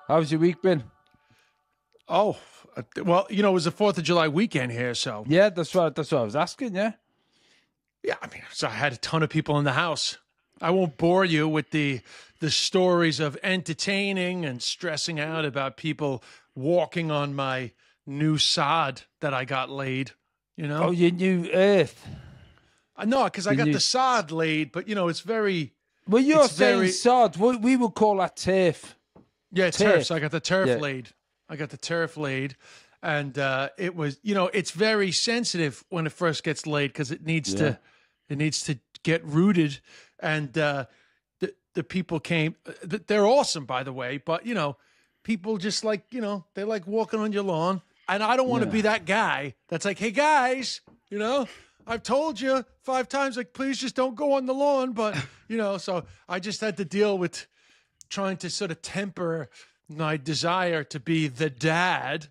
How's your week been? Oh, well, it was the 4th of July weekend here, so. Yeah, that's what I was asking, yeah. Yeah, I mean, so I had a ton of people in the house. I won't bore you with the stories of entertaining and stressing out about people walking on my new sod that I got laid, Oh, your new earth. No, because I got the sod laid, but, it's very... Well, you're saying sod. We would call that turf. Yeah, turf. So I got the turf laid. I got the turf laid. And it was, it's very sensitive when it first gets laid because it needs to get rooted. And the people came. They're awesome, by the way. But, people just like, they like walking on your lawn. And I don't want to be that guy that's like, hey, guys, I've told you 5 times, like, please just don't go on the lawn. But, so I just had to deal with trying to sort of temper my desire to be the dad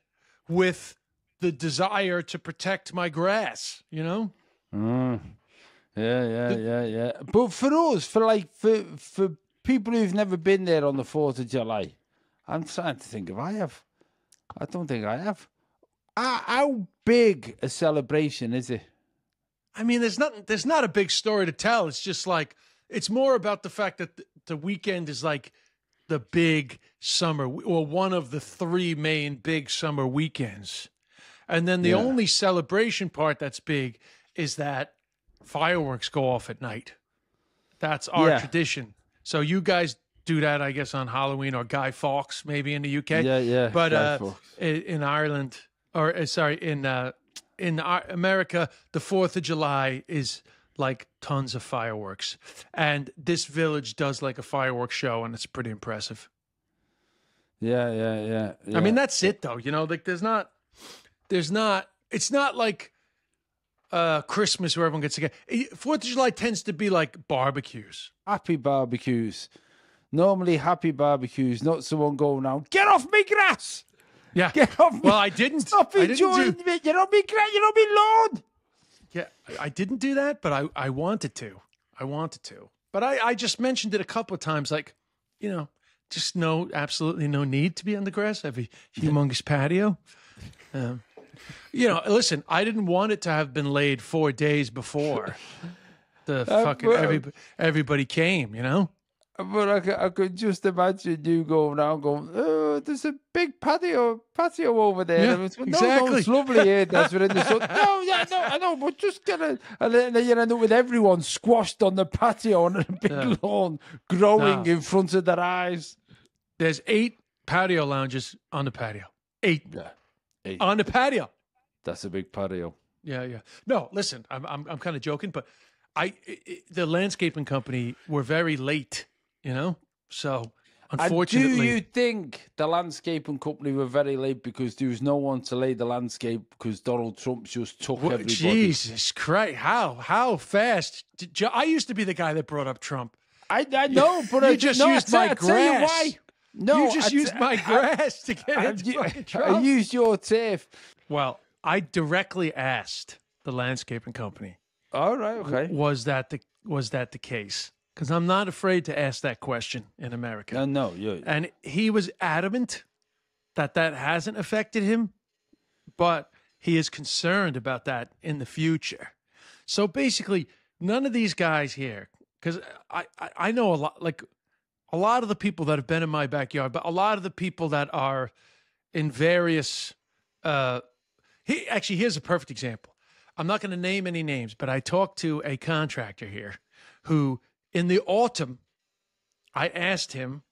with the desire to protect my grass, Yeah. But for us, for people who've never been there on the 4th of July, I'm trying to think if I have. I don't think I have. How big a celebration is it? I mean, there's not a big story to tell. It's just like, it's more about the fact that the weekend is like the big summer, or one of the 3 main big summer weekends. And then the only celebration part that's big is that fireworks go off at night. That's our tradition. So you guys do that, I guess, on Halloween, or Guy Fawkes, maybe in the UK. Yeah. But in Ireland, or sorry, in America, the 4th of July is like tons of fireworks. And this village does like a fireworks show, and it's pretty impressive. Yeah. I mean, that's it though. Like it's not like Christmas where everyone gets together. 4th of July tends to be like barbecues. Happy barbecues. Normally happy barbecues, not someone going out, get off me grass! Yeah. Get off me. Well, I didn't. Stop enjoying me. You're not me grass, you're not me lawn. Yeah, I didn't do that, but I wanted to. But I just mentioned it a couple of times, like, just absolutely no need to be on the grass. I have a humongous patio. Listen, I didn't want it to have been laid 4 days before the fucking everybody came, But I could just imagine you going around going, oh, there's a big patio over there. Yeah, Exactly. exactly. It's lovely here. That's what in the sun. I know, but just gonna. And then you end up with everyone squashed on the patio on a big lawn, growing in front of their eyes. There's 8 patio lounges on the patio. 8. Yeah. 8. On the patio. That's a big patio. Yeah. No, listen, I'm kind of joking, but the landscaping company were very late. So unfortunately. And do you think the landscaping company were very late because there was no one to lay the landscape because Donald Trump just took everybody? Jesus Christ! How fast? I used to be the guy that brought up Trump. I know, but you just used my grass. Tell you why. No, you just used my grass to get into fucking Trump. I used your turf. Well, I directly asked the landscaping company. All right, okay. Was that the case? Because I'm not afraid to ask that question in America. No. And he was adamant that hasn't affected him, but he is concerned about that in the future. So basically, none of these guys here, because I know a lot of the people that have been in my backyard, but a lot of the people that are in various. Here's a perfect example. I'm not going to name any names, but I talked to a contractor here who. In the autumn, I asked him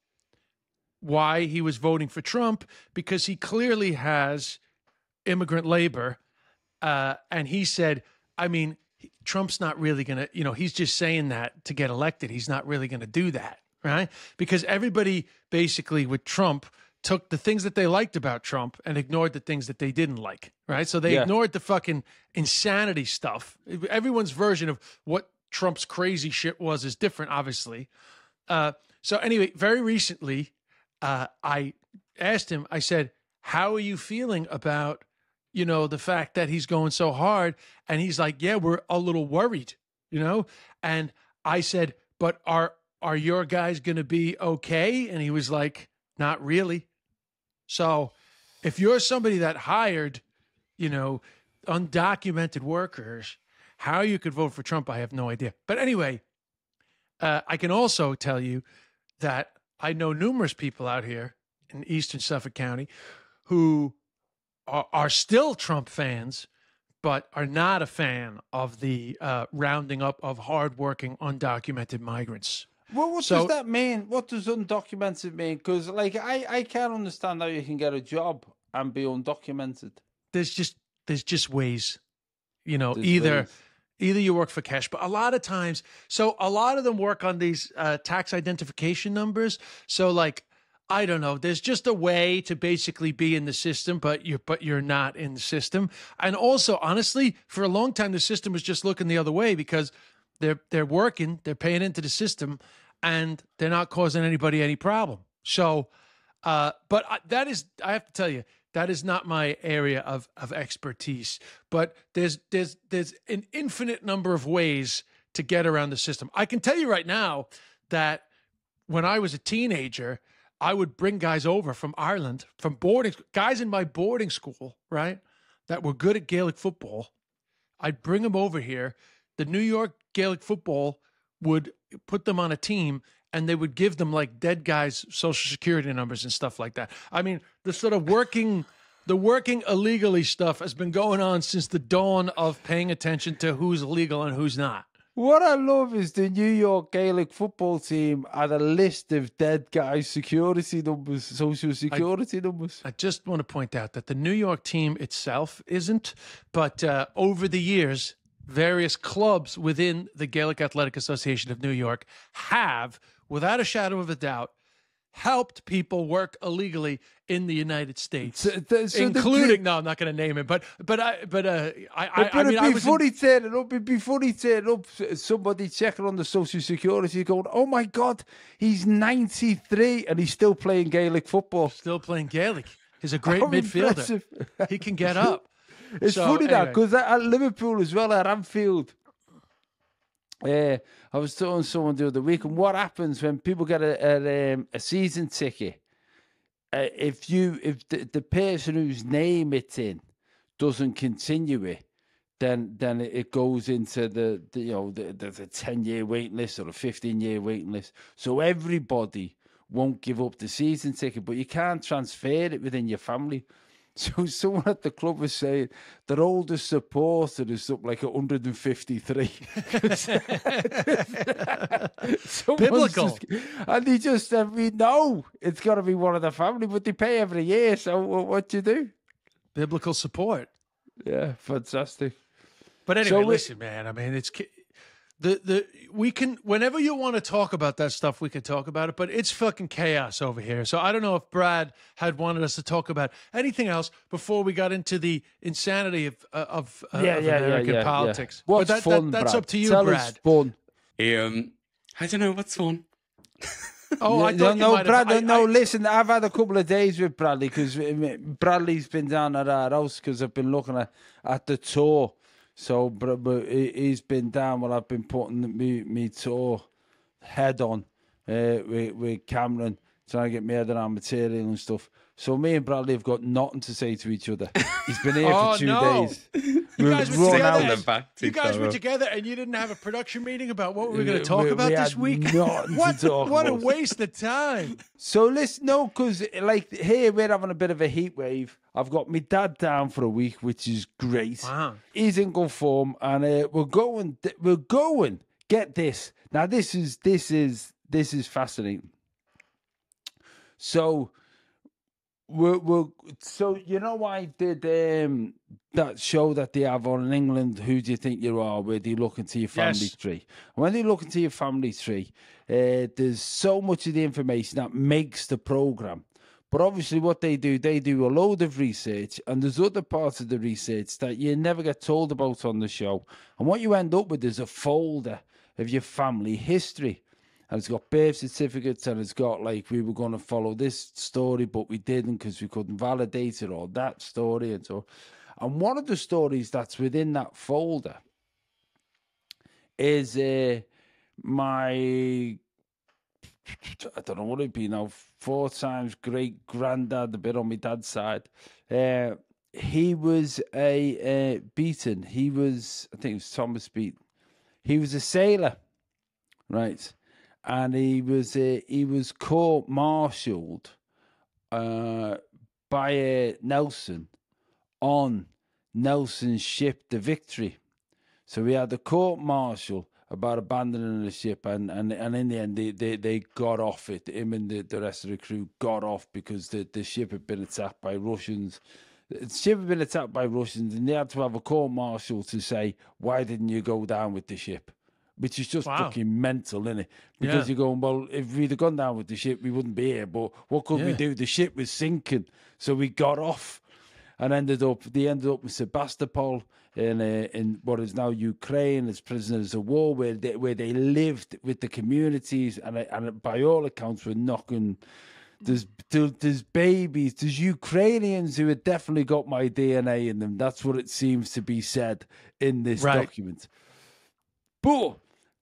why he was voting for Trump, because he clearly has immigrant labor. And he said, I mean, Trump's not really going to, he's just saying that to get elected. He's not really going to do that, right? Because everybody basically with Trump took the things that they liked about Trump and ignored the things that they didn't like, right? So they ignored the fucking insanity stuff. Everyone's version of what Trump's crazy shit is different, obviously. So anyway, very recently, I asked him, I said, how are you feeling about, the fact that he's going so hard? And he's like, yeah, we're a little worried, And I said, but are your guys going to be okay? And he was like, not really. So if you're somebody that hired, undocumented workers, how you could vote for Trump, I have no idea. But anyway, I can also tell you that I know numerous people out here in eastern Suffolk County who are still Trump fans, but are not a fan of the rounding up of hardworking undocumented migrants. Well, what does that mean? What does undocumented mean? Because, like, I can't understand how you can get a job and be undocumented. There's just ways, There's either ways. you work for cash, but a lot of times, so a lot of them work on these tax identification numbers. So, like, I don't know, there's just a way to basically be in the system, but you're not in the system. And also, honestly, for a long time, the system was just looking the other way because they're working, they're paying into the system, and they're not causing anybody any problem. So, but that is, I have to tell you, that is not my area of expertise. But there's an infinite number of ways to get around the system. I can tell you right now that when I was a teenager, I would bring guys over from Ireland, from guys in my boarding school, right, that were good at Gaelic football. I'd bring them over here. The New York Gaelic football would put them on a team, and they would give them like dead guys' social security numbers and stuff like that. I mean, the sort of working illegally stuff has been going on since the dawn of paying attention to who's legal and who's not. What I love is the New York Gaelic football team had a list of dead guys' security numbers, social security numbers. I just want to point out that the New York team itself isn't, but over the years, various clubs within the Gaelic Athletic Association of New York have, without a shadow of a doubt, helped people work illegally in the United States, including. No, I'm not going to name it, but I mean, I was it'd be funny turning up, somebody checking on the social security, going, "Oh my God, he's 93 and he's still playing Gaelic football." Still playing Gaelic. He's a great midfielder. He can get up. It's funny that because at Liverpool as well, at Anfield. I was telling someone the other week, and what happens when people get a season ticket? If the person whose name it's in doesn't continue it, then it goes into the there's a 10-year waiting list or a 15-year waiting list. So everybody won't give up the season ticket, but you can't transfer it within your family. So someone at the club was saying their oldest supporter is up like 153. Biblical. And he just said, "We know it's got to be one of the family, but they pay every year. So what do you do?" Biblical support. Yeah, fantastic. But anyway, listen, man. I mean, it's we can, whenever you want to talk about that stuff, we can talk about it, but it's fucking chaos over here. So I don't know if Brad had wanted us to talk about anything else before we got into the insanity of American politics. What's but fun, that's Brad? up to you, Tell Brad. us fun. I don't know what's fun. Oh, I thought you might have. Brad, listen, I've had a couple of days with Bradley because Bradley's been down at our house because I've been looking at the tour. So, but he's been down while I've been putting me tour head on with Cameron, trying to get me head around material and stuff. So me and Bradley have got nothing to say to each other. He's been here for 2 days. You guys were together and you didn't have a production meeting about what we were going to talk about this week? What a waste of time. So listen, because like here we're having a bit of a heat wave. I've got my dad down for a week, which is great. Wow. He's in good form, and we're going. Get this. Now this is fascinating. So so you know I did that show that they have on in England, Who Do You Think You Are, where they look into your family tree. And when they look into your family tree, there's so much of the information that makes the programme. But obviously what they do a load of research, and there's other parts of the research that you never get told about on the show. And what you end up with is a folder of your family history. And it's got birth certificates, and it's got like, we were going to follow this story, but we didn't because we couldn't validate it, or that story. And so, and one of the stories that's within that folder is my I don't know what it'd be now, 4 times great granddad, a bit on my dad's side. He was a Beaton. He was, I think it was Thomas Beaton. He was a sailor, right? And he was court-martialed by Nelson on Nelson's ship, the Victory. So we had the court-martial about abandoning the ship, and in the end they got off it. Him and the rest of the crew got off because the ship had been attacked by Russians. The ship had been attacked by Russians, and they had to have a court-martial to say, why didn't you go down with the ship? Which is just fucking mental, isn't it? Because you're going, well, if we'd have gone down with the ship, we wouldn't be here. But what could we do? The ship was sinking, so we got off, and they ended up in Sebastopol in what is now Ukraine as prisoners of war, where they lived with the communities, and by all accounts were knocking. There's babies, there's Ukrainians who have definitely got my DNA in them. That's what it seems to be said in this document. But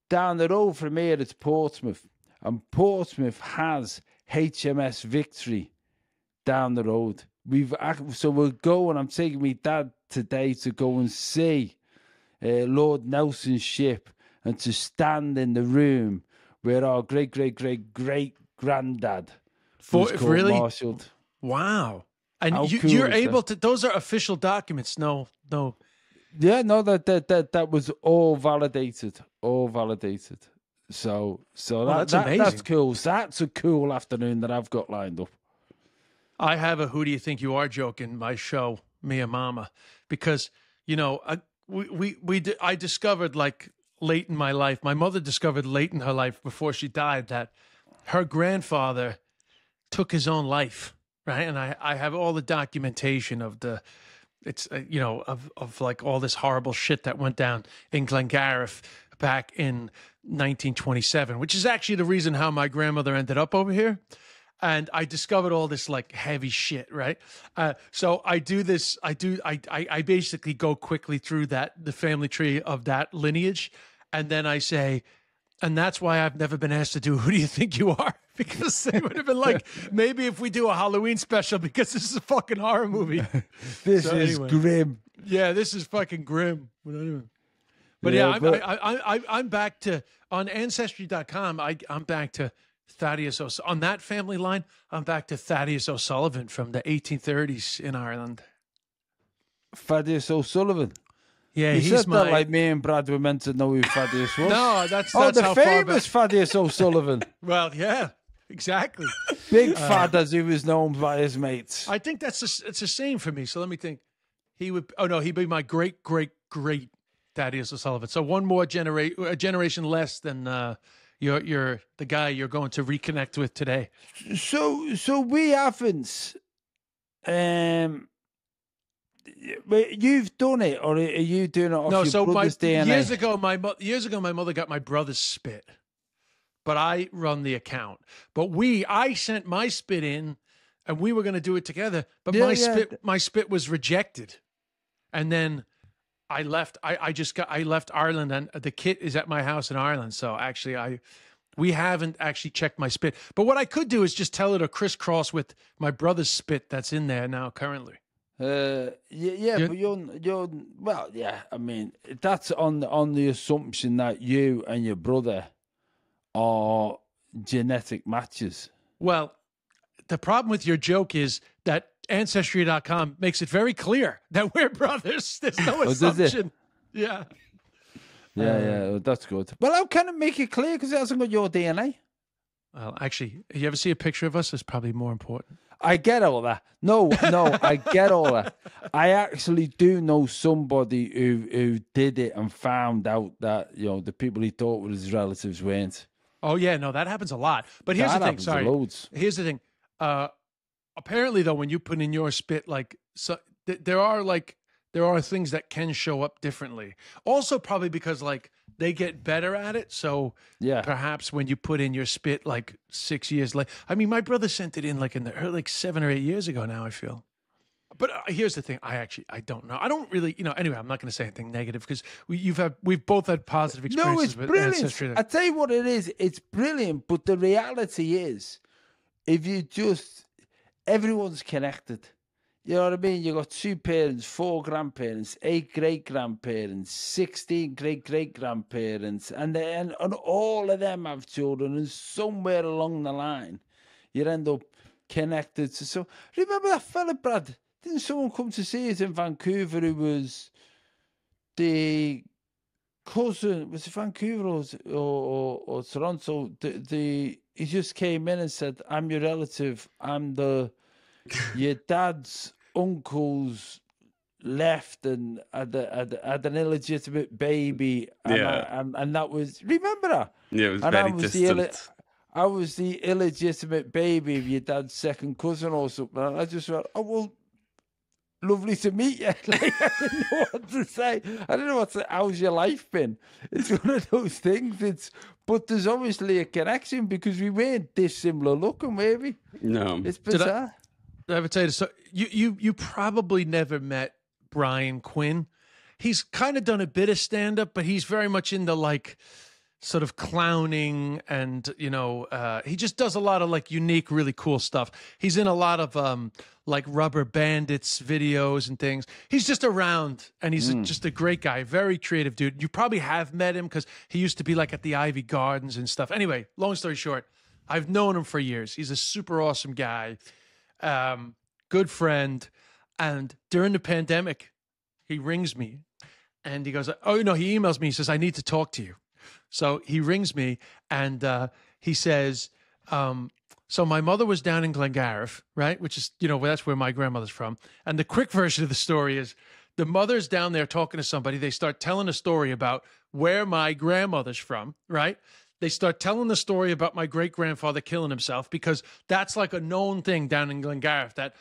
down the road from here, it's Portsmouth. And Portsmouth has HMS Victory down the road. So we're going, I'm taking my dad today to go and see Lord Nelson's ship and to stand in the room where our great-great-great-great-granddad was court-martialed. Wow. And How cool you're is able that? to, those are official documents. No. Yeah, no, that was all validated. All validated. So that's amazing. That's cool. So that's a cool afternoon that I've got lined up. I have a Who Do You Think You Are joke in my show, Me and Mama, because, I discovered like late in my life, my mother discovered late in her life before she died that her grandfather took his own life, right? And I have all the documentation of of like all this horrible shit that went down in Glengariff back in 1927, which is actually the reason how my grandmother ended up over here. And I discovered all this like heavy shit, right? So I do this. I basically go quickly through the family tree of that lineage, and then I say, and that's why I've never been asked to do Who Do You Think You Are? Because they would have been like, maybe if we do a Halloween special, because this is a fucking horror movie. This is grim. Yeah, this is fucking grim. But I'm back to on Ancestry.com. I'm back to Thaddeus on that family line. I'm back to Thaddeus O'Sullivan from the 1830s in Ireland. Thaddeus O'Sullivan. Yeah, you he's said that like me and Brad were meant to know who Thaddeus was. No, that's the how famous Thaddeus O'Sullivan. Well, yeah, exactly. Big Thad, as he was known by his mates. I think it's the same for me. So let me think. He'd be my great Thaddeus O'Sullivan. So one more a generation less than you're the guy you're going to reconnect with today. So we haven't. You've done it, or are you doing it off your brother's DNA? Years ago, my mother got my brother's spit, but I run the account. But I sent my spit in, and we were going to do it together. But my spit was rejected, and then I left. I left Ireland, and the kit is at my house in Ireland. So actually, we haven't actually checked my spit. But what I could do is just tell it to crisscross with my brother's spit that's in there now currently. But you're well, yeah. I mean, that's on the assumption that you and your brother are genetic matches. Well, the problem with your joke is that Ancestry.com makes it very clear that we're brothers. There's no assumption. Yeah. Yeah, that's good. Well, how can it make it clear? Because it hasn't got your DNA. Well, actually, you ever see a picture of us? It's probably more important. I get all that. No, I get all that. I actually do know somebody who did it and found out that, the people he thought were his relatives weren't. Oh, yeah, no, that happens a lot. But here's the thing. Sorry. Loads. Here's the thing. Apparently, though, when you put in your spit, there are things that can show up differently. Also, probably because they get better at it. So perhaps when you put in your spit 6 years later, I mean, my brother sent it in in 7 or 8 years ago now, I feel. But here's the thing. I don't know. I don't really, anyway, I'm not going to say anything negative because we've both had positive No, experiences it's with brilliant. ancestry. I tell you what it is. It's brilliant, but the reality is, if you everyone's connected. You know what I mean? You got 2 parents, 4 grandparents, 8 great-grandparents, 16 great-great-grandparents, and all of them have children, and somewhere along the line, you end up connected to. So remember that fella, Brad? Didn't someone come to see us in Vancouver who was the cousin? Was it Vancouver or Toronto? He just came in and said, "I'm your relative. I'm your dad's uncle's left and had an illegitimate baby." And that was, remember that? Yeah, it was and very distant. I was the illegitimate baby of your dad's second cousin or something. And I just went, "Oh, well, lovely to meet you." Like, I didn't know what to say. I don't know how's your life been? It's one of those things. But there's obviously a connection because we weren't dissimilar looking, were we? No. It's bizarre. Did I ever tell you this? So you probably never met Brian Quinn. He's kind of done a bit of stand-up, but he's very much into like sort of clowning and, he just does a lot of like unique, really cool stuff. He's in a lot of like Rubber Bandits videos and things. He's just around and he's just a great guy, very creative dude. You probably have met him because he used to be like at the Ivy Gardens and stuff. Anyway, long story short, I've known him for years. He's a super awesome guy. Good friend. And during the pandemic, he rings me and he goes, he emails me. He says, "I need to talk to you." So he rings me and he says, so my mother was down in Glengariff, right? Which is, that's where my grandmother's from. And the quick version of the story is the mother's down there talking to somebody. They start telling a story about where my grandmother's from, right? They start telling the story about my great-grandfather killing himself because that's like a known thing down in Glengariff, that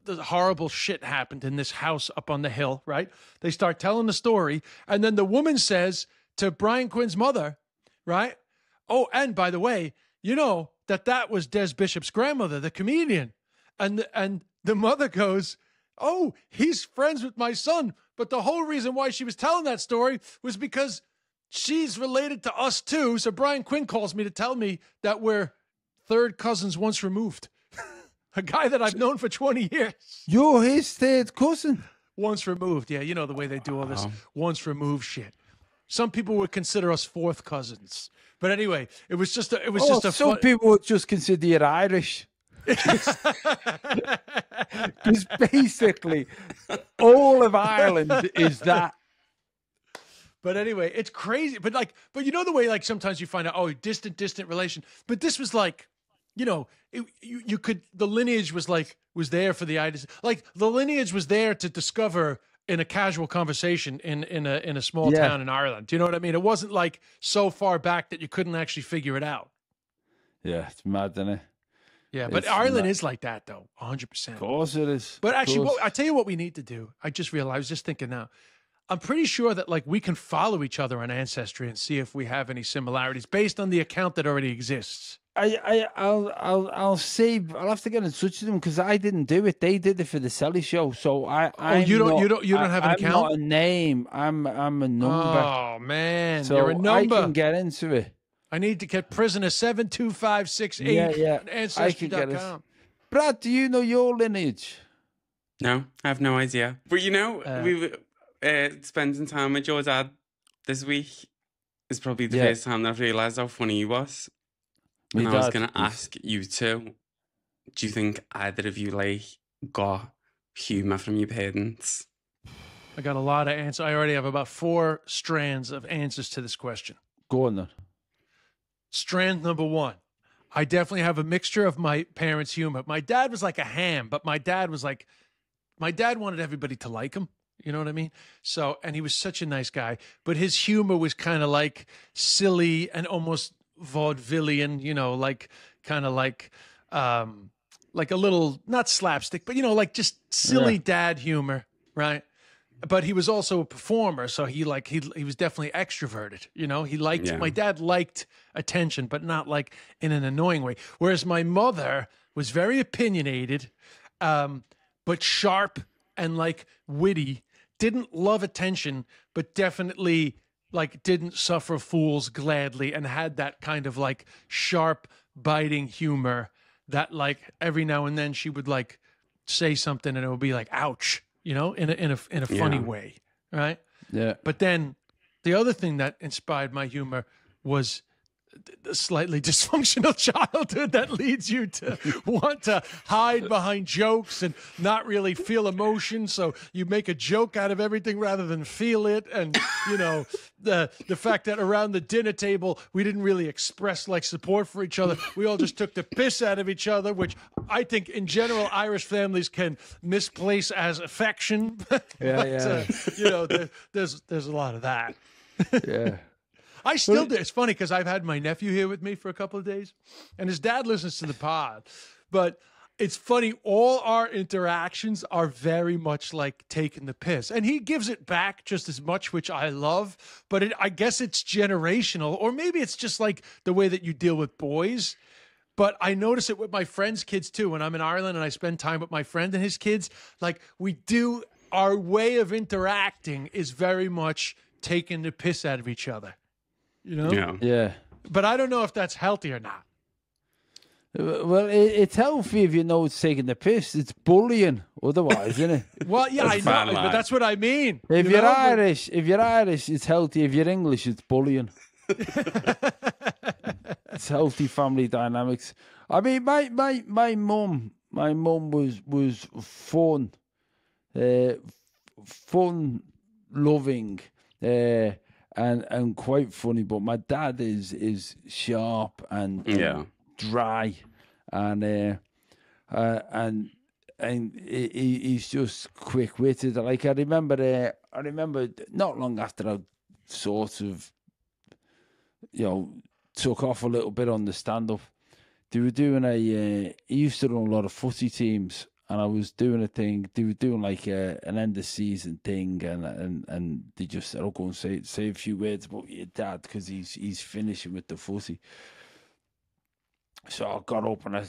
the horrible shit happened in this house up on the hill, right? They start telling the story. And then the woman says to Brian Quinn's mother, right? "Oh, and by the way, that was Des Bishop's grandmother, the comedian." And the mother goes, "Oh, he's friends with my son. But the whole reason why she was telling that story was because she's related to us too. So Brian Quinn calls me to tell me that we're third cousins once removed." A guy that I've known for 20 years. You're his third cousin. Once removed. Yeah, the way they do all this once removed shit. Some people would consider us fourth cousins. But anyway, it was just a some people would just consider you Irish. Because basically, all of Ireland is that. But anyway, it's crazy. But the way like sometimes you find out, distant relation. But this was like, you could, the lineage was there for the ideas. Like the lineage was there to discover in a casual conversation in a small town in Ireland. Do you know what I mean? It wasn't like so far back that you couldn't actually figure it out. Yeah, it's mad, isn't it? Yeah, but Ireland is like that though, 100%. Of course it is. But actually, I tell you what we need to do. I just realized, I was just thinking now. I'm pretty sure that like we can follow each other on Ancestry and see if we have any similarities based on the account that already exists. I'll see. I'll have to get in touch with them because I didn't do it. They did it for the Selly show. So you don't have an account? I'm not a name. I'm a number. Oh man, so you're a number. I can get into it. I need to get prisoner 72568 on Ancestry.com. Brad, do you know your lineage? No, I have no idea. But we were spending time with your dad this week. Is probably the first time that I've realised how funny he was. And I was going to ask you two, do you think either of you got humour from your parents? I got a lot of answers. I already have about 4 strands of answers to this question. Go on then. Strand number 1. I definitely have a mixture of my parents' humor. My dad was like a ham, but my dad wanted everybody to like him. You know what I mean? So, and he was such a nice guy, but his humor was kind of like silly and almost vaudevillian, like a little, not slapstick, but like just silly dad humor, right? But he was also a performer, so he was definitely extroverted. He liked my dad liked attention, but not like in an annoying way. Whereas my mother was very opinionated, but sharp and like witty, didn't love attention, but definitely like didn't suffer fools gladly, and had that kind of like sharp, biting humor that like every now and then she would like say something and it would be like, ouch, you know, in a funny way. Right. Yeah. But then the other thing that inspired my humor was a slightly dysfunctional childhood that leads you to want to hide behind jokes and not really feel emotion. So you make a joke out of everything rather than feel it. And, you know, the fact that around the dinner table, we didn't really express like support for each other. We all just took the piss out of each other, which I think in general, Irish families can misplace as affection. You know, there's a lot of that. Yeah. I still do. It's funny because I've had my nephew here with me for a couple of days, and his dad listens to the pod. But it's funny, all our interactions are very much like taking the piss. And he gives it back just as much, which I love. But I guess it's generational, or maybe it's just like the way that you deal with boys. But I notice it with my friends' kids too. When I'm in Ireland and I spend time with my friend and his kids, like our way of interacting is very much taking the piss out of each other. You know? Yeah. But I don't know if that's healthy or not. Well, it's healthy if you know it's taking the piss. It's bullying otherwise, isn't it? Well, yeah, I know, but that's what I mean. If you're Irish, it's healthy. If you're English, it's bullying. It's healthy family dynamics. I mean, my mum was fun, loving, and quite funny. But my dad is sharp and dry, and he's just quick witted. Like I remember not long after I sort of, you know, took off a little bit on the stand up. They were doing he used to run a lot of footy teams, and I was doing a thing. They were doing like an end of season thing, and they just said, "I'll go and say a few words about your dad because he's finishing with the footy." So I got up and I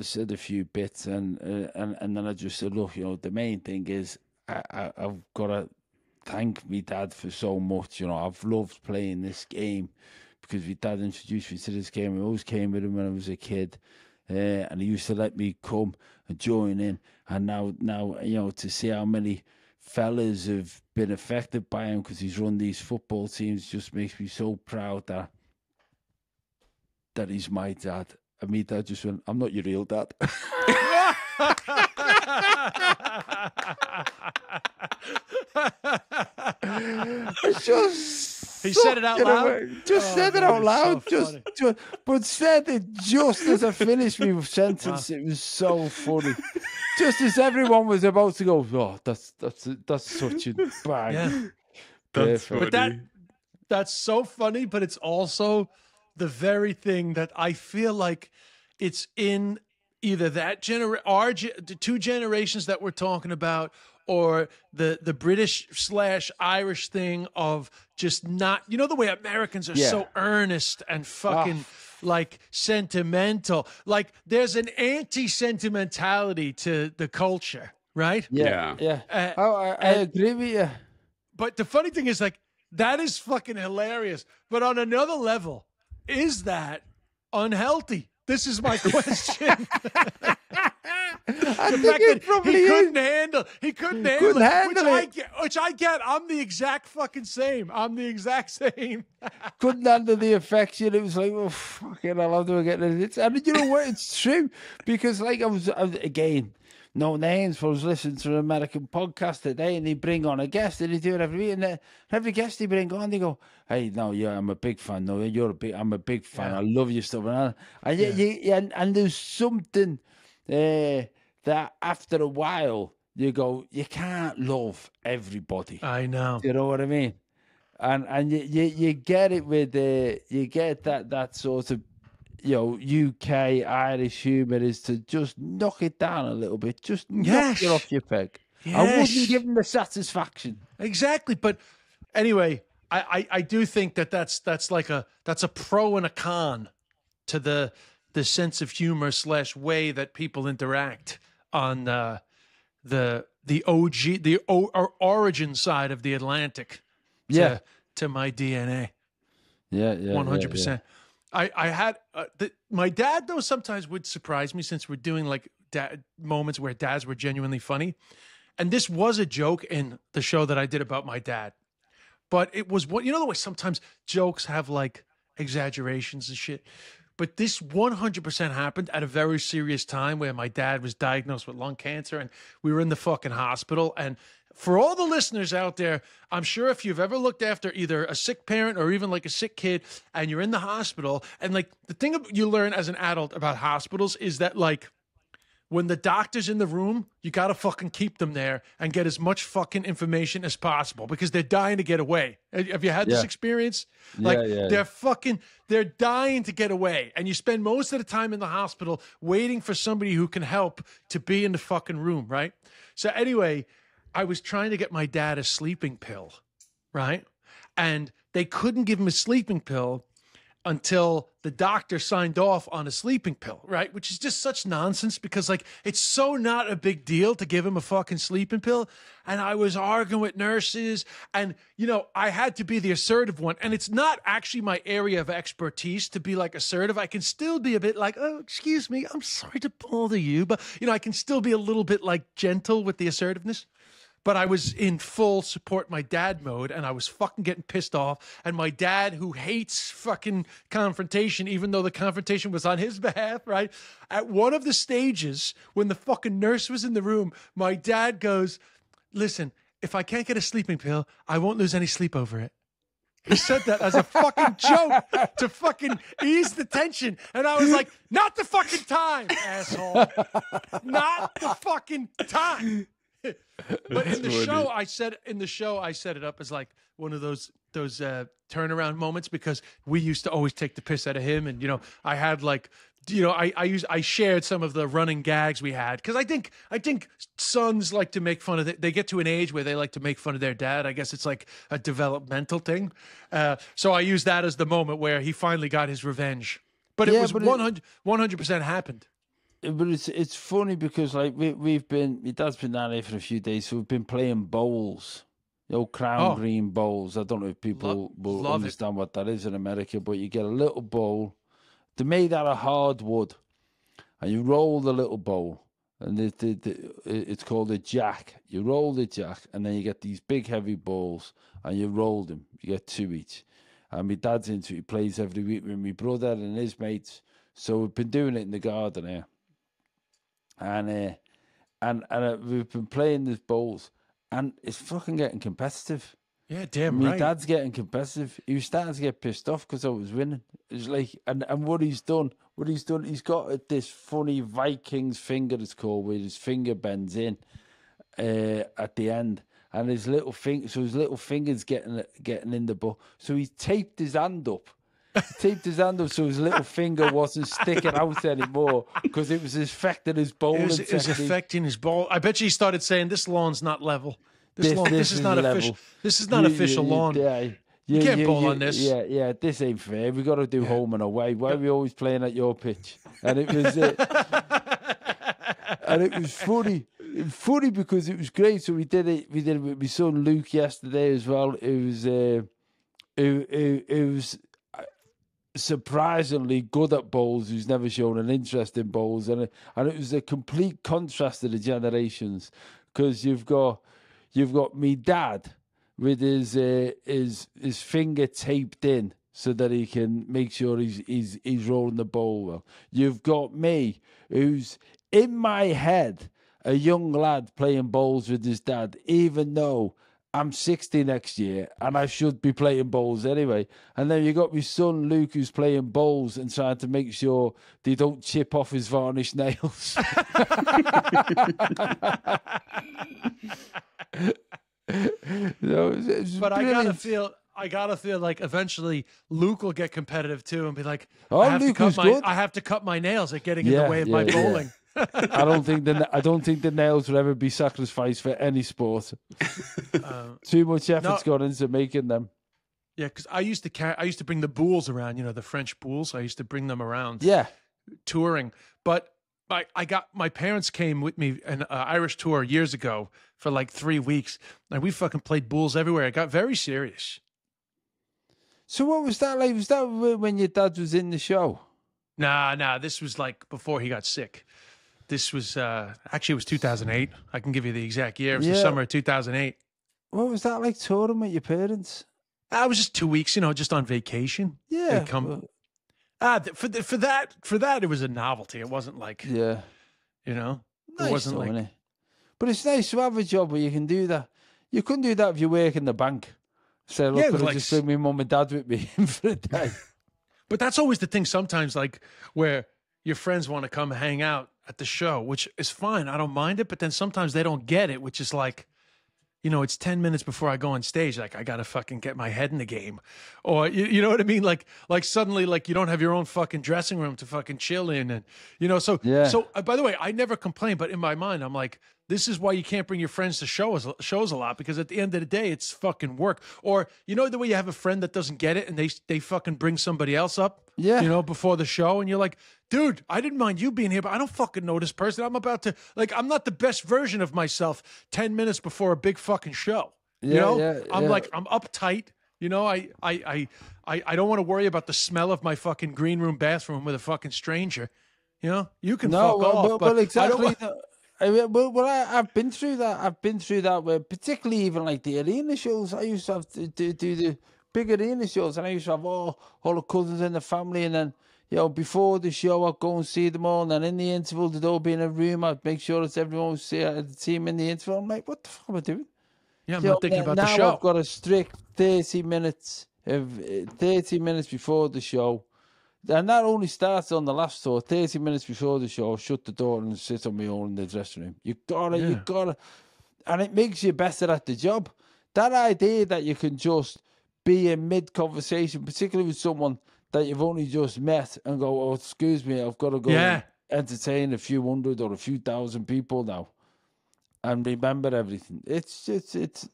said a few bits, and then I just said, "Look, you know, the main thing is I've got to thank me dad for so much. You know, I've loved playing this game because my dad introduced me to this game. I always came with him when I was a kid, and he used to let me come and join in. And now you know, to see how many fellas have been affected by him because he's run these football teams just makes me so proud that he's my dad." And my dad just went, "I'm not your real dad." It's just he said it out loud. Said it out loud. But said it just as I finished my sentence. Wow. It was so funny. Just as everyone was about to go, "Oh, that's such a bang." Yeah. That's funny. But that's so funny. But it's also the very thing that I feel like it's in either that the two generations that we're talking about, or the British/Irish thing of just not, you know, the way Americans are so earnest and fucking like sentimental. Like there's an anti-sentimentality to the culture, right? Yeah. I agree with you. But the funny thing is, like, that is fucking hilarious. But on another level, is that unhealthy? This is my question. I think it probably he is. couldn't handle it. Which I get. I'm the exact fucking same. Couldn't handle the affection. It was like, oh, fucking hell, how do I get this? And you know what? It's true. Because, like, I was again, no names, but I was listening to an American podcast today, and they bring on a guest, and they do it every week. And every guest they bring on, they go, "Hey, no, yeah, I'm a big fan. No, I'm a big fan. I love your stuff." And there's something that after a while you go, you can't love everybody. I know. You know what I mean? And you get it with you get that sort of, you know, UK Irish humour is to just knock it down a little bit, just knock it off your peg. Yes. I wouldn't give them the satisfaction. Exactly, but anyway, I do think that's a pro and a con to the sense of humor / way that people interact on the the OG, origin side of the Atlantic to my DNA. Yeah, 100%. I had my dad though sometimes would surprise me, since we're doing like moments where dads were genuinely funny, and this was a joke in the show that I did about my dad, but it was what, you know, the way sometimes jokes have like exaggerations and shit. But this 100% happened at a very serious time where my dad was diagnosed with lung cancer and we were in the fucking hospital. And for all the listeners out there, I'm sure if you've ever looked after either a sick parent or even like a sick kid and you're in the hospital, and like the thing you learn as an adult about hospitals is that like when the doctor's in the room, you got to fucking keep them there and get as much fucking information as possible because they're dying to get away. Have you had this experience? Like they're dying to get away. And you spend most of the time in the hospital waiting for somebody who can help to be in the fucking room, right? So anyway, I was trying to get my dad a sleeping pill, right? And they couldn't give him a sleeping pill until the doctor signed off on a sleeping pill, right? Which is just such nonsense because like it's so not a big deal to give him a fucking sleeping pill. And I was arguing with nurses and, you know, I had to be the assertive one. And it's not actually my area of expertise to be like assertive. I can still be a bit like, oh, excuse me, I'm sorry to bother you. But, you know, I can still be a little bit like gentle with the assertiveness. But I was in full support my dad mode and I was fucking getting pissed off. And my dad, who hates fucking confrontation, even though the confrontation was on his behalf, right? At one of the stages, when the fucking nurse was in the room, my dad goes, listen, if I can't get a sleeping pill, I won't lose any sleep over it. He said that as a fucking joke to fucking ease the tension. And I was like, not the fucking time, asshole. Not the fucking time. But in the show, I set it up as like one of those turnaround moments because we used to always take the piss out of him, and you know, I had like, you know, I shared some of the running gags we had because I think sons like to make fun of they get to an age where they like to make fun of their dad. I guess it's like a developmental thing. So I used that as the moment where he finally got his revenge. But it was 100% happened. But it's funny because like my dad's been down here for a few days, so we've been playing bowls, you know, crown green bowls. I don't know if people will understand what that is in America, but you get a little bowl. They're made out of hard wood, and you roll the little bowl, and it's called a jack. You roll the jack, and then you get these big heavy balls, and you roll them. You get two each. And my dad's into it. He plays every week with my brother and his mates. So we've been doing it in the garden here. And we've been playing these bowls, and it's fucking getting competitive. Yeah, damn right. My dad's getting competitive. He was starting to get pissed off because I was winning. It's like, and what he's done, he's got this funny Vikings finger, it's called, where his finger bends in at the end, and his little finger's getting in the bowl. So he taped his hand up. So his little finger wasn't sticking out anymore because it was affecting his bowling technique. It was affecting his bowl. I bet you he started saying, "This lawn's not level. This is not official. This is not official lawn. You can't bowl on this." Yeah. This ain't fair. We got to do home and away. Why are we always playing at your pitch? And it was, and it was funny. Funny because it was great. So we did it with my son Luke yesterday as well. It was surprisingly good at bowls, who's never shown an interest in bowls, and it was a complete contrast to the generations because you've got me dad with his finger taped in so that he can make sure he's rolling the bowl well. You've got me, who's in my head a young lad playing bowls with his dad, even though I'm 60 next year and I should be playing bowls anyway. And then you got my son Luke, who's playing bowls and trying to make sure they don't chip off his varnished nails. But brilliant. I gotta feel like eventually Luke will get competitive too and be like, I have to cut my nails at getting in the way of my bowling. I don't think the nails will ever be sacrificed for any sport. Too much effort's gone into making them. Yeah, because I used to bring the boules around, you know, the French boules. I used to bring them around. Yeah, touring. But my parents came with me an Irish tour years ago for like 3 weeks, and we fucking played bulls everywhere. It got very serious. So what was that like? Was that when your dad was in the show? Nah. This was like before he got sick. This was actually, it was 2008. I can give you the exact year. It was the summer of 2008. What was that like touring with your parents? I was just 2 weeks, just on vacation. Yeah. For that, it was a novelty. It wasn't like, nice, it wasn't like. It? But it's nice to have a job where you can do that. You couldn't do that if you work in the bank. So look, could I just bring my mum and dad with me for a day? But that's always the thing sometimes, like where your friends want to come hang out at the show, which is fine. I don't mind it. But then sometimes they don't get it, which is like, it's 10 minutes before I go on stage. Like I got to fucking get my head in the game, or you know what I mean? Like suddenly, like you don't have your own fucking dressing room to fucking chill in. And, So by the way, I never complain, but in my mind, I'm like, this is why you can't bring your friends to shows a lot, because at the end of the day, it's fucking work. Or, the way you have a friend that doesn't get it and they fucking bring somebody else up, before the show. And you're like, dude, I didn't mind you being here, but I don't fucking know this person. I'm about to, I'm not the best version of myself 10 minutes before a big fucking show. I'm like, I'm uptight. I don't want to worry about the smell of my fucking green room bathroom with a fucking stranger. You can fuck off. But exactly. I've been through that. I've been through that where, particularly even like the arena shows, I used to have to do the big arena shows, and I used to have all the cousins in the family, and then, before the show, I'd go and see them all, and then in the interval, they'd all be in a room. I'd make sure that everyone was the team in the interval. I'm like, what the fuck am I doing? Yeah, I'm not thinking about the show. Now I've got a strict 30 minutes before the show. And that only starts on the last tour. 30 minutes before the show, shut the door and sit on my own in the dressing room. You gotta, and it makes you better at the job. That idea that you can just be in mid-conversation, particularly with someone that you've only just met, and go, oh, excuse me, I've got to go and entertain a few hundred or a few thousand people now, and remember everything. It's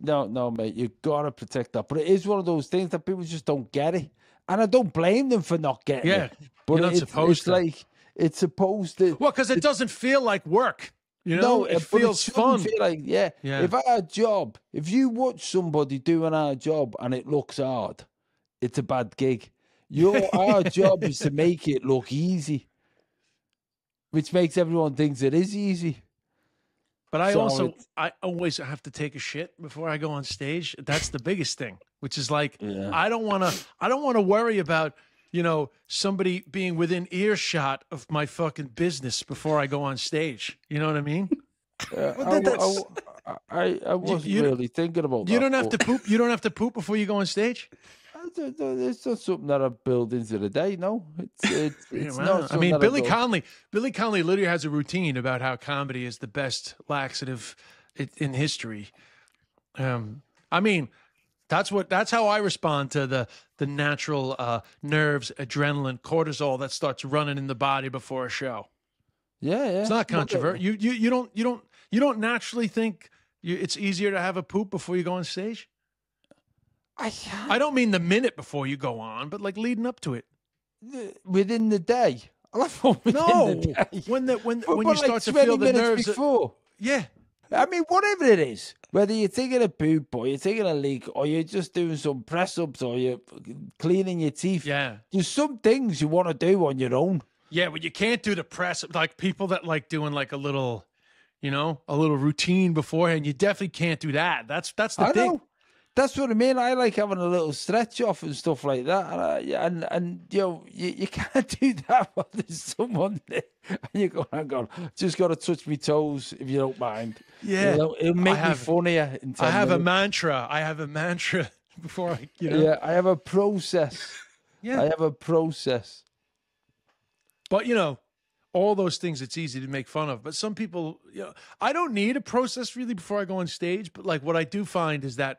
no, mate, you gotta protect that. But it is one of those things that people just don't get it. And I don't blame them for not getting it. But you're not supposed to. Like, it's supposed to. Well, because it doesn't feel like work. No, it feels fun. Feel like, if our job, if you watch somebody doing our job and it looks hard, it's a bad gig. Our job is to make it look easy, which makes everyone thinks it is easy. But I always have to take a shit before I go on stage. That's the biggest thing, which is like, I don't want to worry about, somebody being within earshot of my fucking business before I go on stage. You know what I mean? I wasn't really thinking about that. You don't have to poop. You don't have to poop before you go on stage. It's not something that I build into the day. No, it's not. I mean, Billy Connolly literally has a routine about how comedy is the best laxative in history. I mean, that's how I respond to the natural nerves, adrenaline, cortisol that starts running in the body before a show. Yeah. It's not controversial. You don't naturally think it's easier to have a poop before you go on stage. I don't mean the minute before you go on, but like leading up to it. Within the day. The day. When you start to feel the nerves before. Yeah. I mean, whatever it is, whether you're taking a poop or you're taking a leak or you're just doing some press-ups or you're cleaning your teeth. Yeah. There's some things you want to do on your own. Yeah, but you can't do the press, like people that like doing like a little routine beforehand. You definitely can't do that. That's the thing. Know. That's what I mean. I like having a little stretch off and stuff like that. And you can't do that while there's someone there. And you go, hang on, just got to touch my toes if you don't mind. Yeah. It'll make me funnier. I have a mantra before I, Yeah, I have a process. Yeah. I have a process. But, all those things it's easy to make fun of. But some people, I don't need a process really before I go on stage. But like what I do find is that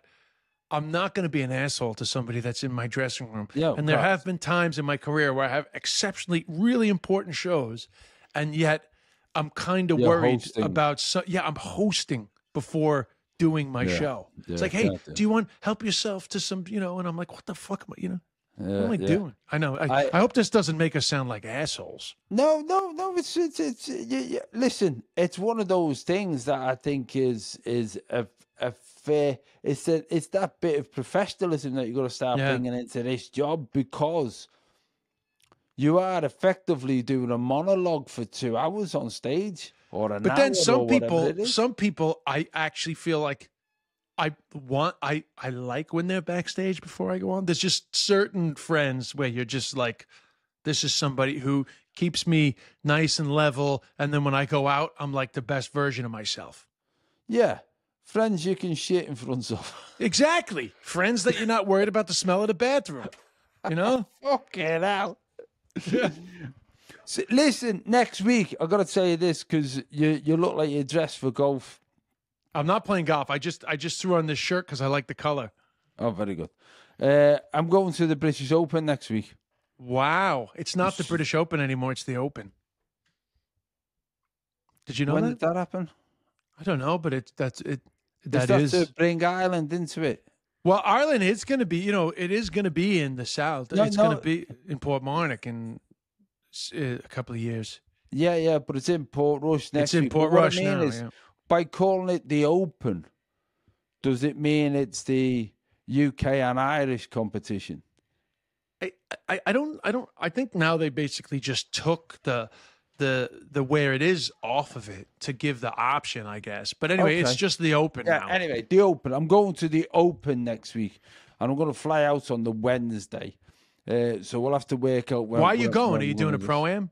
I'm not going to be an asshole to somebody that's in my dressing room. And there have been times in my career where I have exceptionally really important shows, and yet I'm kind of worried about. I'm hosting before doing my show. It's like, hey, do you want help yourself to some, and I'm like, what the fuck am I, What am I doing? I know. I hope this doesn't make us sound like assholes. No. It's listen. It's one of those things that I think is a fair. It's that bit of professionalism that you got to start bringing into this job, because you are effectively doing a monologue for 2 hours on stage, or an hour. But then some people, I actually feel like I like when they're backstage before I go on. There's just certain friends where you're just like, this is somebody who keeps me nice and level, and then when I go out, I'm like the best version of myself. Yeah. Friends you can shit in front of. Exactly. Friends that you're not worried about the smell of the bathroom. You know? Fucking hell. So, listen, next week, I've got to tell you this, because you look like you're dressed for golf. I'm not playing golf. I just threw on this shirt because I like the color. Oh, very good. I'm going to the British Open next week. Wow. It's not the British Open anymore. It's the Open. Did you know that? When did that happen? I don't know, but that is to bring Ireland into it. Well, Ireland is going to be, it is going to be in the south. It's going to be in Portmarnock in a couple of years. Yeah, but it's in Portrush next week. It's in Portrush now, by calling it the Open, does it mean it's the UK and Irish competition? I think now they basically just took the where it is off of it to give the option, I guess. But anyway, It's just the Open now. Anyway, the Open. I'm going to the Open next week, and I'm going to fly out on the Wednesday. So we'll have to work out why are you going? Are you doing a Pro-Am?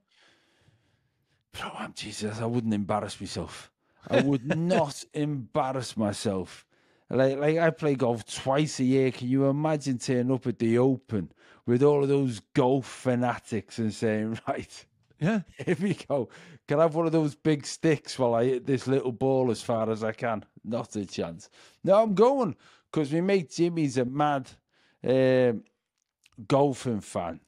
Pro-Am, Jesus, I wouldn't embarrass myself. I would not embarrass myself. Like I play golf twice a year. Can you imagine turning up at the Open with all of those golf fanatics and saying, right, yeah, here we go. Can I have one of those big sticks while I hit this little ball as far as I can? Not a chance. No, I'm going because my mate Jimmy's a mad golfing fan.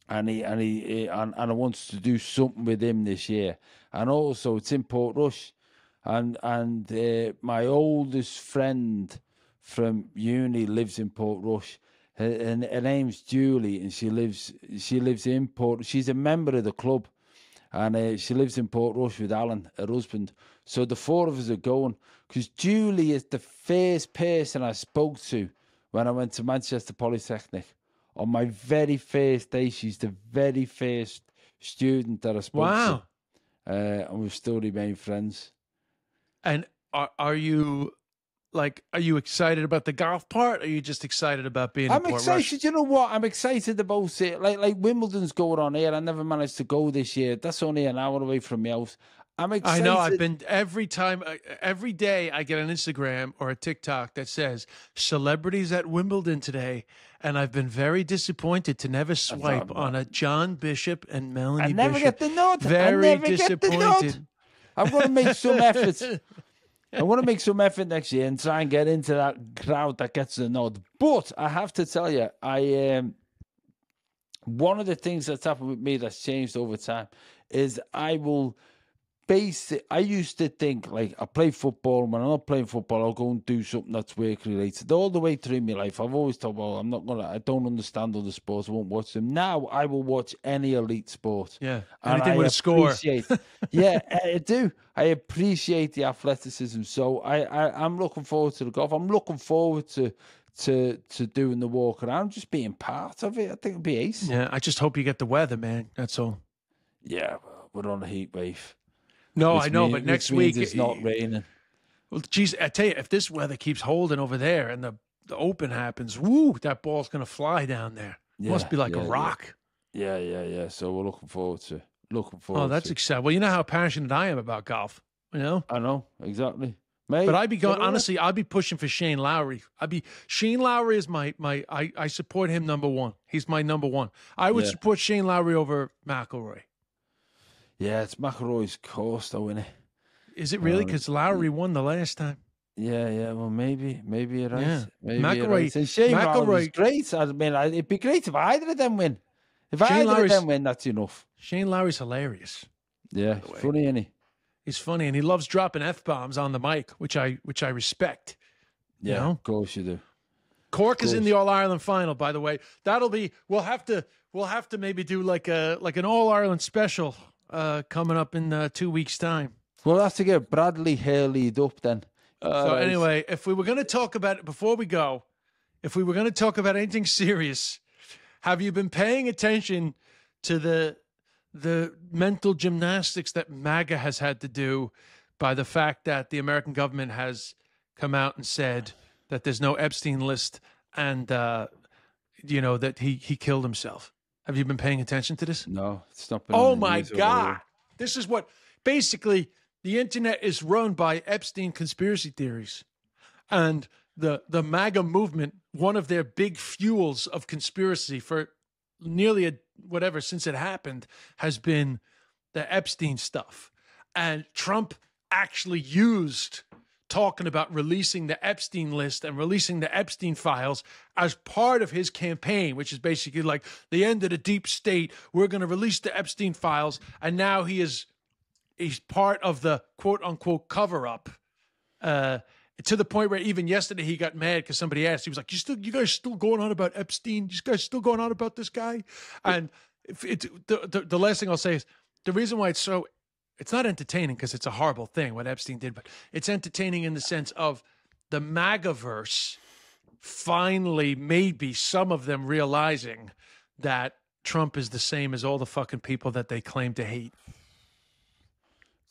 And I want to do something with him this year. And also, it's in Portrush. And my oldest friend from uni lives in Portrush. Her name's Julie, and she lives in Port. She's a member of the club, and she lives in Portrush with Alan, her husband. So the four of us are going, because Julie is the first person I spoke to when I went to Manchester Polytechnic. On my very first day, she's the very first student that I spoke to. And we've still remained friends. And are you excited about the golf part, or are you just excited about being in Port excited. Rush? You know what? I'm excited about it. Like Wimbledon's going on here. I never managed to go this year. That's only an hour away from my house. I'm excited. I know. I've been every day I get an Instagram or a TikTok that says celebrities at Wimbledon today, and I've been very disappointed to never swipe on a John Bishop and Melanie Bishop. I never get the nod. Very disappointed. I'm going to make some effort. I want to make some effort next year and try and get into that crowd that gets the nod. But I have to tell you, one of the things that's happened with me that's changed over time is I used to think, like, I play football, and when I'm not playing football, I'll go and do something that's work-related. All the way through my life, I've always thought, well, I don't understand other sports, I won't watch them. Now, I will watch any elite sport. Yeah, anything with a score. Yeah, I do. I appreciate the athleticism, so I'm looking forward to the golf. I'm looking forward to doing the walk around, just being part of it. I think it'll be ace. Yeah, I just hope you get the weather, man. That's all. Yeah, we're on a heat wave. No, I know, but next week it's not raining. Well, geez, I tell you, if this weather keeps holding over there and the Open happens, woo, that ball's going to fly down there. It must be like a rock. Yeah. So we're looking forward to. Oh, that's exciting. Well, you know how passionate I am about golf. You know. I know exactly. Mate, but I'd be going honestly. I'd be pushing for Shane Lowry. Shane Lowry is I support him number one. He's my number one. I would support Shane Lowry over McIlroy. Yeah, it's McIlroy's course, though, isn't it? Is it really? Because Lowry won the last time. Yeah. Well, maybe you're right. Yeah. Maybe McIlroy, right. Shane Lowry's great. I mean, it'd be great if either of them win. If either of them win, that's enough. Shane Lowry's hilarious. Yeah, funny, isn't he? He's funny, and he loves dropping F-bombs on the mic, which I respect. Yeah, you know? Of course you do. Cork is in the All Ireland final, by the way. That'll be. We'll have to maybe do like an All Ireland special coming up in 2 weeks' time. We'll have to get Bradley Hurley'd up then. So anyway, if we were going to talk about it before we go, if we were going to talk about anything serious, have you been paying attention to the mental gymnastics that MAGA has had to do by the fact that the American government has come out and said that there's no Epstein list and, that he killed himself? Have you been paying attention to this? No, it's not been. Oh, my God. This is what basically the internet is run by Epstein conspiracy theories. And the MAGA movement, one of their big fuels of conspiracy for nearly since it happened, has been the Epstein stuff. And Trump actually used talking about releasing the Epstein list and releasing the Epstein files as part of his campaign, which is basically like the end of the deep state. We're going to release the Epstein files. And now he's part of the quote unquote cover up, to the point where even yesterday he got mad because somebody asked, he was like, you guys still going on about Epstein? You guys still going on about this guy? And the last thing I'll say is the reason why it's not entertaining because it's a horrible thing what Epstein did, but it's entertaining in the sense of the MAGAverse finally, maybe some of them realizing that Trump is the same as all the fucking people that they claim to hate.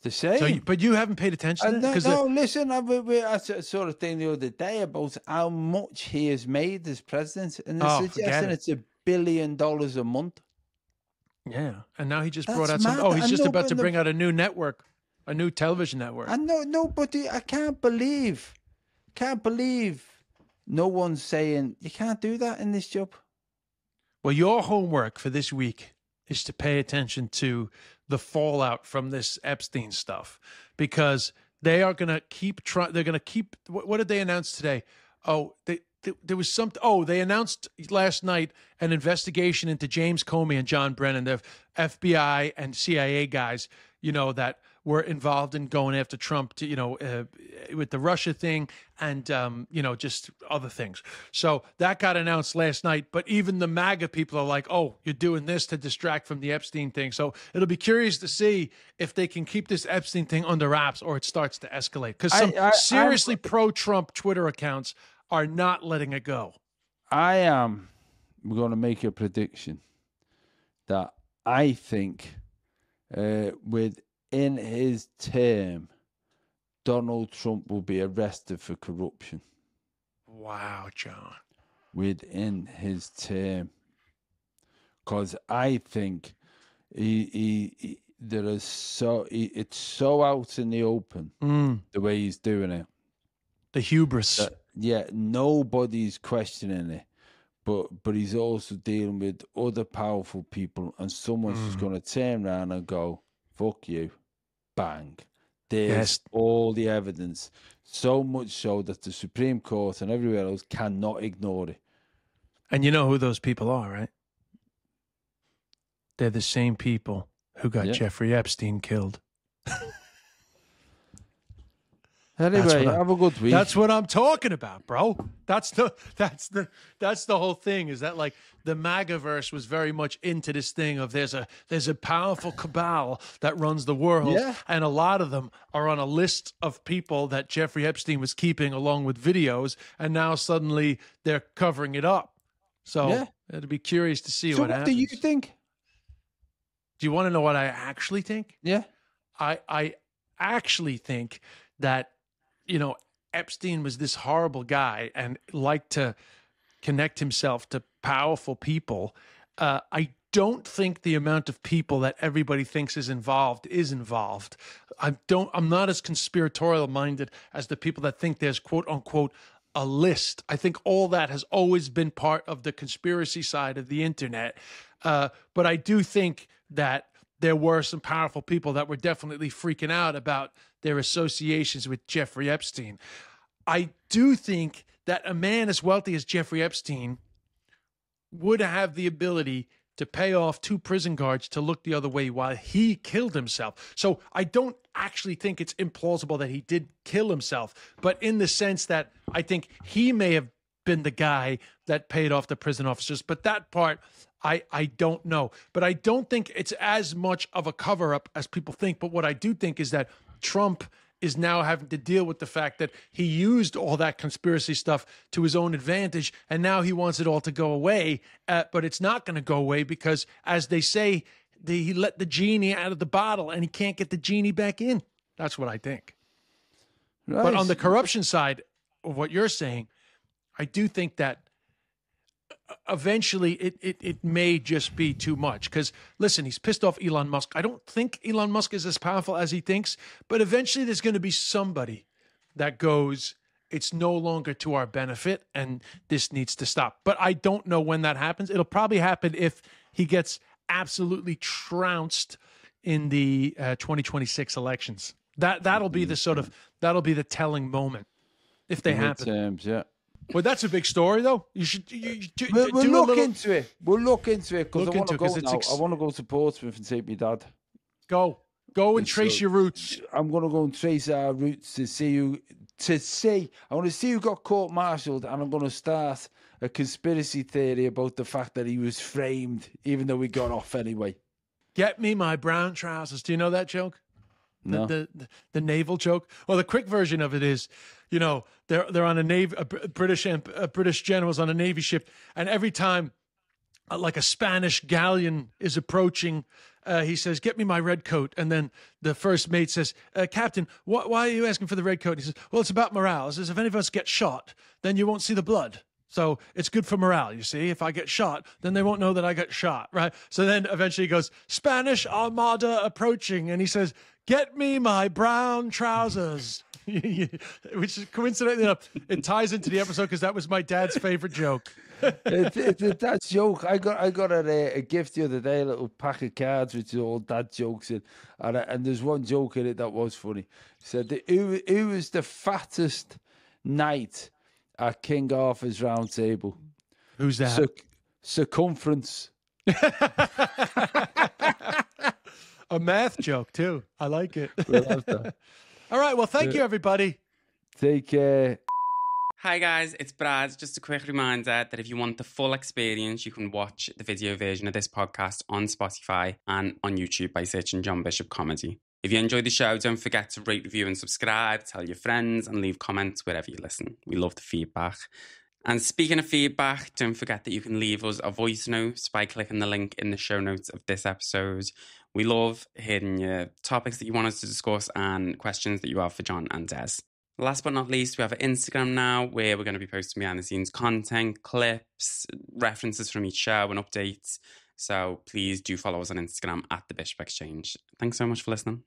The same. But you haven't paid attention to it? Listen, I saw a thing the other day about how much he has made as president, and they're suggesting it's $1 billion a month. Yeah, and now he just brought out some. He's just about to bring out a new network, a new television network. I know, but I can't believe no one's saying you can't do that in this job. Well, your homework for this week is to pay attention to the fallout from this Epstein stuff, because they are going to keep trying. They're going to keep. What did they announce today? There was something. They announced last night an investigation into James Comey and John Brennan, the FBI and CIA guys, that were involved in going after Trump to, with the Russia thing and, just other things. So that got announced last night. But even the MAGA people are like, you're doing this to distract from the Epstein thing. So it'll be curious to see if they can keep this Epstein thing under wraps or it starts to escalate. Because some seriously pro-Trump Twitter accounts are not letting it go. We're going to make a prediction that I think within his term, Donald Trump will be arrested for corruption. Wow, John. Within his term. Because I think it's so out in the open, the way he's doing it. The hubris. Nobody's questioning it, but he's also dealing with other powerful people, and someone's just going to turn around and go, "Fuck you," bang. There's all the evidence, so much so that the Supreme Court and everywhere else cannot ignore it. And you know who those people are, right? They're the same people who got Jeffrey Epstein killed. Anyway, have a good week. That's what I'm talking about, bro. That's the whole thing, is that like the MAGAverse was very much into this thing of there's a powerful cabal that runs the world, and a lot of them are on a list of people that Jeffrey Epstein was keeping along with videos, and now suddenly they're covering it up. So it'll be curious to see what happens. What do you think? Do you want to know what I actually think? Yeah. I actually think that Epstein was this horrible guy and liked to connect himself to powerful people. I don't think the amount of people that everybody thinks is involved. I'm not as conspiratorial minded as the people that think there's quote unquote a list. I think all that has always been part of the conspiracy side of the internet. But I do think that there were some powerful people that were definitely freaking out about their associations with Jeffrey Epstein. I do think that a man as wealthy as Jeffrey Epstein would have the ability to pay off 2 prison guards to look the other way while he killed himself. So I don't actually think it's implausible that he did kill himself, but in the sense that I think he may have been the guy that paid off the prison officers. But that part, I don't know. But I don't think it's as much of a cover-up as people think. But what I do think is that Trump is now having to deal with the fact that he used all that conspiracy stuff to his own advantage, and now he wants it all to go away. But it's not going to go away because, as they say, he let the genie out of the bottle, and he can't get the genie back in. That's what I think. Right. But on the corruption side of what you're saying, I do think that eventually it may just be too much. Because, listen, he's pissed off Elon Musk. I don't think Elon Musk is as powerful as he thinks, but eventually there's going to be somebody that goes, it's no longer to our benefit and this needs to stop. But I don't know when that happens. It'll probably happen if he gets absolutely trounced in the 2026 elections. That'll be that'll be the telling moment if they happen. Yeah. Well, that's a big story, though. You should. We'll look into it. We'll look into it because I want to go now. I want to go to Portsmouth and take my dad. Go and trace your roots. I'm going to go and trace our roots to see who. I want to see who got court-martialed, and I'm going to start a conspiracy theory about the fact that he was framed, even though we got off anyway. Get me my brown trousers. Do you know that joke? No. The naval joke. Well, the quick version of it is, they're on a British generals on a Navy ship, and every time like a Spanish galleon is approaching, he says, "Get me my red coat." And then the first mate says, "Captain, why are you asking for the red coat?" He says, "Well, it's about morale. He says, if any of us get shot, then you won't see the blood. So it's good for morale, you see. If I get shot, then they won't know that I got shot, right?" So then eventually he goes, "Spanish Armada approaching." And he says, "Get me my brown trousers." Which is coincidentally, it ties into the episode because that was my dad's favorite joke. It's a dad joke. I got a gift the other day, a little pack of cards with all dad jokes in, and there's one joke in it that was funny. It said, who was the fattest knight at King Arthur's Round Table? Who's that? Circumference. A math joke too. I like it. We'll have that. All right. Well, thank you, everybody. Take care. Hi guys, it's Brad. Just a quick reminder that if you want the full experience, you can watch the video version of this podcast on Spotify and on YouTube by searching John Bishop Comedy. If you enjoyed the show, don't forget to rate, review and subscribe, tell your friends and leave comments wherever you listen. We love the feedback. And speaking of feedback, don't forget that you can leave us a voice note by clicking the link in the show notes of this episode. We love hearing your topics that you want us to discuss and questions that you have for John and Des. Last but not least, we have an Instagram now where we're going to be posting behind the scenes content, clips, references from each show and updates. So please do follow us on Instagram at The Bishop Exchange. Thanks so much for listening.